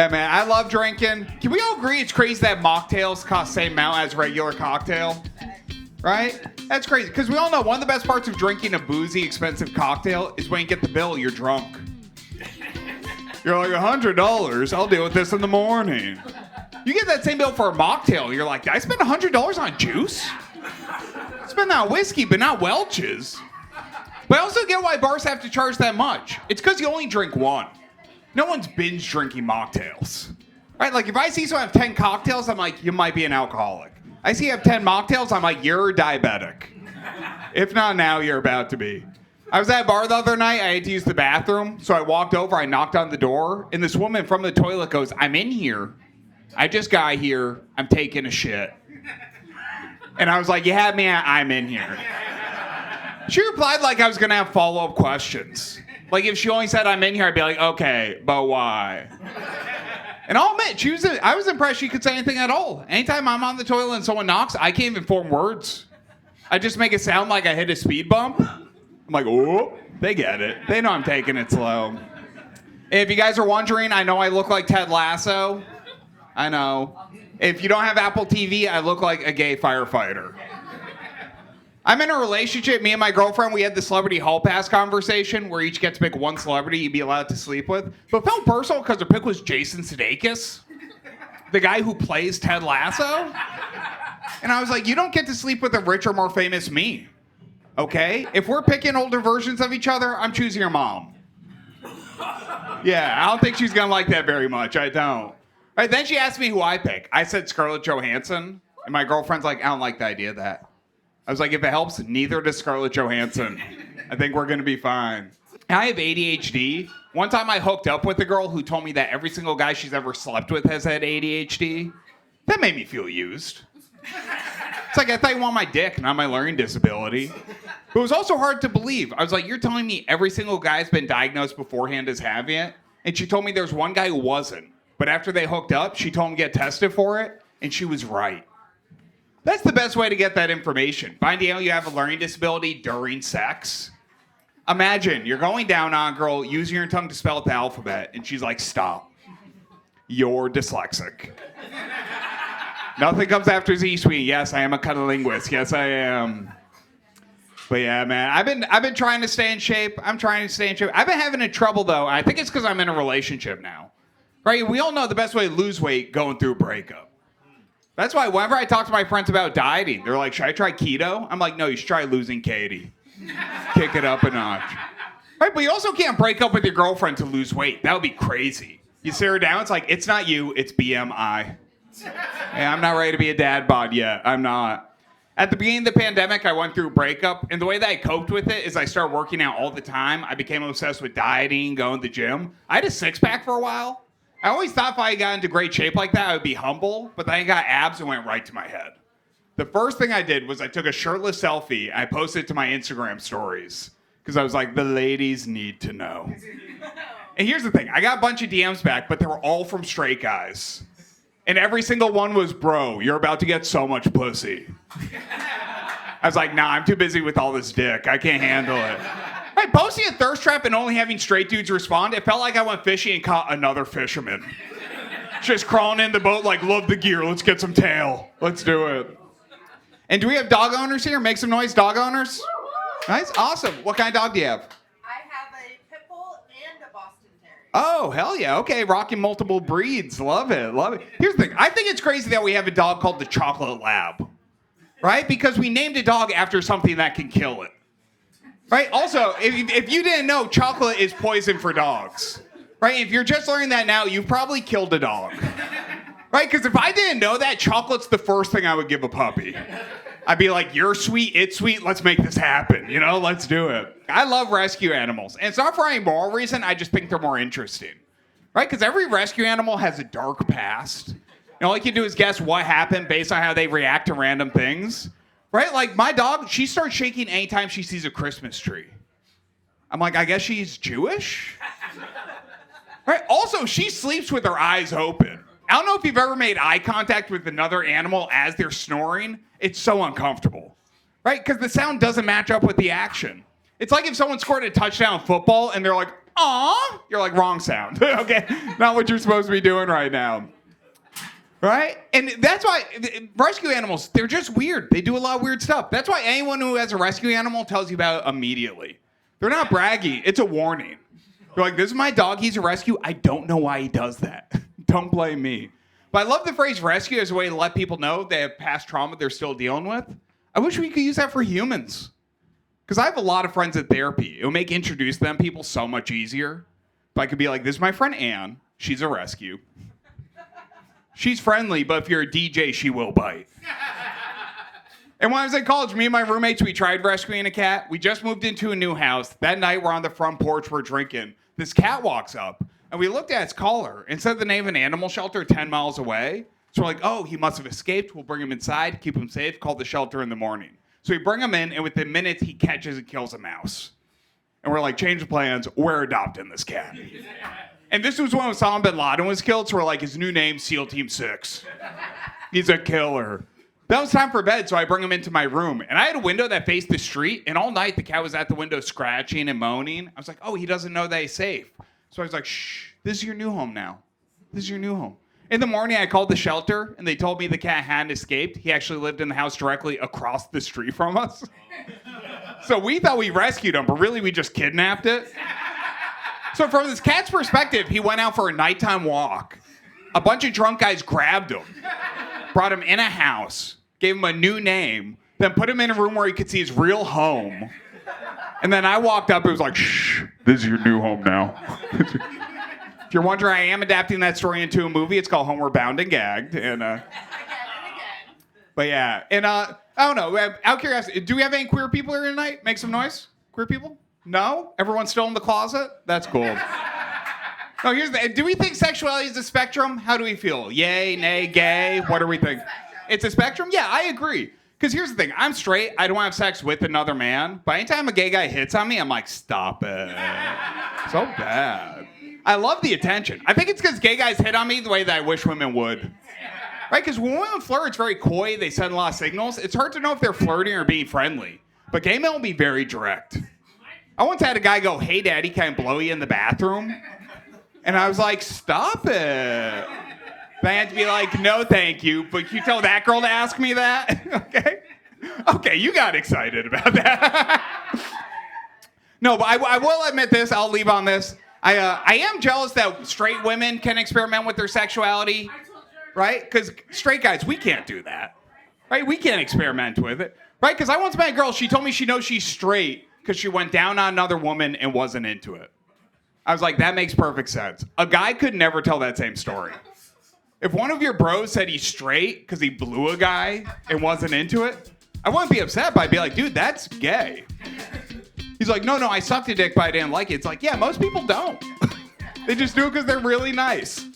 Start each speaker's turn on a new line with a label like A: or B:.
A: Yeah, man, I love drinking. Can we all agree it's crazy that mocktails cost the same amount as regular cocktail? Right? That's crazy. Because we all know one of the best parts of drinking a boozy, expensive cocktail is when you get the bill, you're drunk. You're like, $100. I'll deal with this in the morning. You get that same bill for a mocktail. You're like, I spent $100 on juice? Spend that on whiskey, but not Welch's. But I also get why bars have to charge that much. It's because you only drink one. No one's binge drinking mocktails. Right? Like, if I see someone have 10 cocktails, I'm like, you might be an alcoholic. I see you have 10 mocktails, I'm like, you're diabetic. If not now, you're about to be. I was at a bar the other night. I had to use the bathroom. So I walked over. I knocked on the door. And this woman from the toilet goes, I'm in here. I just got here. I'm taking a shit. And I was like, you had me at I'm in here. She replied like I was going to have follow-up questions. Like if she only said I'm in here, I'd be like, okay, but why? And I'll admit, I was impressed she could say anything at all. Anytime I'm on the toilet and someone knocks, I can't even form words. I just make it sound like I hit a speed bump. I'm like, oh, they get it. They know I'm taking it slow. And if you guys are wondering, I know I look like Ted Lasso. I know. If you don't have Apple TV, I look like a gay firefighter. I'm in a relationship. Me and my girlfriend, we had the celebrity hall pass conversation where each gets to pick one celebrity you'd be allowed to sleep with. But it felt personal because the pick was Jason Sudeikis, the guy who plays Ted Lasso. And I was like, you don't get to sleep with a richer, more famous me. Okay? If we're picking older versions of each other, I'm choosing your mom. Yeah, I don't think she's going to like that very much. I don't. All right, then she asked me who I pick. I said Scarlett Johansson. And my girlfriend's like, I don't like the idea of that. I was like, if it helps, neither does Scarlett Johansson. I think we're going to be fine. I have ADHD. One time I hooked up with a girl who told me that every single guy she's ever slept with has had ADHD. That made me feel used. It's like, I thought you wanted my dick, not my learning disability. But it was also hard to believe. I was like, you're telling me every single guy's been diagnosed beforehand as having it? And she told me there's one guy who wasn't. But after they hooked up, she told him to get tested for it, and she was right. That's the best way to get that information. Finding out you have a learning disability during sex. Imagine you're going down on a girl, using your tongue to spell out the alphabet, and she's like, stop. You're dyslexic. Nothing comes after Z-Suite. Yes, I am a cunnilinguist. Yes, I am. But yeah, man, I've been trying to stay in shape. I'm trying to stay in shape. I've been having trouble, though. I think it's because I'm in a relationship now. Right? We all know the best way to lose weight going through a breakup. That's why whenever I talk to my friends about dieting, they're like, should I try keto? I'm like, no, you should try losing Katie. Kick it up a notch. Right, but you also can't break up with your girlfriend to lose weight. That would be crazy. You sit her down, it's like, it's not you, it's BMI. Hey, I'm not ready to be a dad bod yet. I'm not. At the beginning of the pandemic, I went through a breakup, and the way that I coped with it is I started working out all the time. I became obsessed with dieting, going to the gym. I had a six-pack for a while. I always thought if I got into great shape like that, I would be humble, but then I got abs and went right to my head. The first thing I did was I took a shirtless selfie and I posted it to my Instagram stories because I was like, the ladies need to know. And here's the thing. I got a bunch of DMs back, but they were all from straight guys. And every single one was, bro, you're about to get so much pussy. I was like, nah, I'm too busy with all this dick. I can't handle it. Right, posting a thirst trap and only having straight dudes respond, it felt like I went fishing and caught another fisherman. Just crawling in the boat like, love the gear, let's get some tail. Let's do it. And do we have dog owners here? Make some noise, dog owners. Nice, awesome. What kind of dog do you have?
B: I have a pitbull and a Boston Terrier.
A: Oh, hell yeah. Okay, rocking multiple breeds. Love it, love it. Here's the thing. I think it's crazy that we have a dog called the Chocolate Lab. Right? Because we named a dog after something that can kill it. Right? Also, if you didn't know, chocolate is poison for dogs. Right? If you're just learning that now, you've probably killed a dog. Right? Because if I didn't know that, chocolate's the first thing I would give a puppy. I'd be like, you're sweet, it's sweet, let's make this happen. You know, let's do it. I love rescue animals. And it's not for any moral reason, I just think they're more interesting. Right? Because every rescue animal has a dark past. And all you can do is guess what happened based on how they react to random things. Right? Like my dog, she starts shaking anytime she sees a Christmas tree. I'm like, I guess she's Jewish? Right? Also, she sleeps with her eyes open. I don't know if you've ever made eye contact with another animal as they're snoring. It's so uncomfortable. Right? Because the sound doesn't match up with the action. It's like if someone scored a touchdown in football and they're like, aw, you're like, wrong sound. Okay, not what you're supposed to be doing right now. Right? And that's why rescue animals, they're just weird. They do a lot of weird stuff. That's why anyone who has a rescue animal tells you about it immediately. They're not braggy. It's a warning. They're like, this is my dog. He's a rescue. I don't know why he does that. Don't blame me. But I love the phrase rescue as a way to let people know they have past trauma they're still dealing with. I wish we could use that for humans. Because I have a lot of friends in therapy. It would make introducing them people so much easier. If I could be like, this is my friend Anne. She's a rescue. She's friendly, but if you're a DJ, she will bite. And when I was in college, me and my roommates, we tried rescuing a cat. We just moved into a new house. That night, we're on the front porch, we're drinking. This cat walks up, and we looked at its collar. It said the name of an animal shelter 10 miles away. So we're like, oh, he must have escaped. We'll bring him inside, keep him safe, call the shelter in the morning. So we bring him in, and within minutes, he catches and kills a mouse. And we're like, change the plans. We're adopting this cat. And this was when Osama bin Laden was killed, so we're like, his new name, SEAL Team 6. He's a killer. That was time for bed, so I bring him into my room. And I had a window that faced the street, and all night the cat was at the window scratching and moaning. I was like, oh, he doesn't know that he's safe. So I was like, shh, this is your new home now. This is your new home. In the morning, I called the shelter, and they told me the cat hadn't escaped. He actually lived in the house directly across the street from us. So we thought we rescued him, but really we just kidnapped it. So from this cat's perspective, he went out for a nighttime walk. A bunch of drunk guys grabbed him, brought him in a house, gave him a new name, then put him in a room where he could see his real home. And then I walked up, it was like, shh, this is your new home now. If you're wondering, I am adapting that story into a movie. It's called Homeward Bound and Gagged. And,
B: Again.
A: but yeah, and I don't know, out of curiosity, do we have any queer people here tonight? Make some noise. Queer people? No? Everyone's still in the closet? That's cool. No, do we think sexuality is a spectrum? How do we feel? Yay, nay, gay? What do we think? It's a spectrum? Yeah, I agree. Because here's the thing. I'm straight. I don't have sex with another man. But anytime a gay guy hits on me, I'm like, stop it. So bad. I love the attention. I think it's because gay guys hit on me the way that I wish women would. Right? Because when women flirt, it's very coy. They send a lot of signals. It's hard to know if they're flirting or being friendly. But gay men will be very direct. I once had a guy go, hey, daddy, can I blow you in the bathroom? And I was like, stop it. Then I had to be like, no, thank you. But you tell that girl to ask me that? Okay. Okay, you got excited about that. No, but I will admit this. I'll leave on this. I am jealous that straight women can experiment with their sexuality. Right? Because straight guys, we can't do that. Right? We can't experiment with it. Right? Because I once met a girl. She told me she knows she's straight because she went down on another woman and wasn't into it. I was like, that makes perfect sense. A guy could never tell that same story. If one of your bros said he's straight because he blew a guy and wasn't into it, I wouldn't be upset, but I'd be like, dude, that's gay. He's like, no, I sucked a dick, but I didn't like it. It's like, yeah, most people don't. They just do it because they're really nice.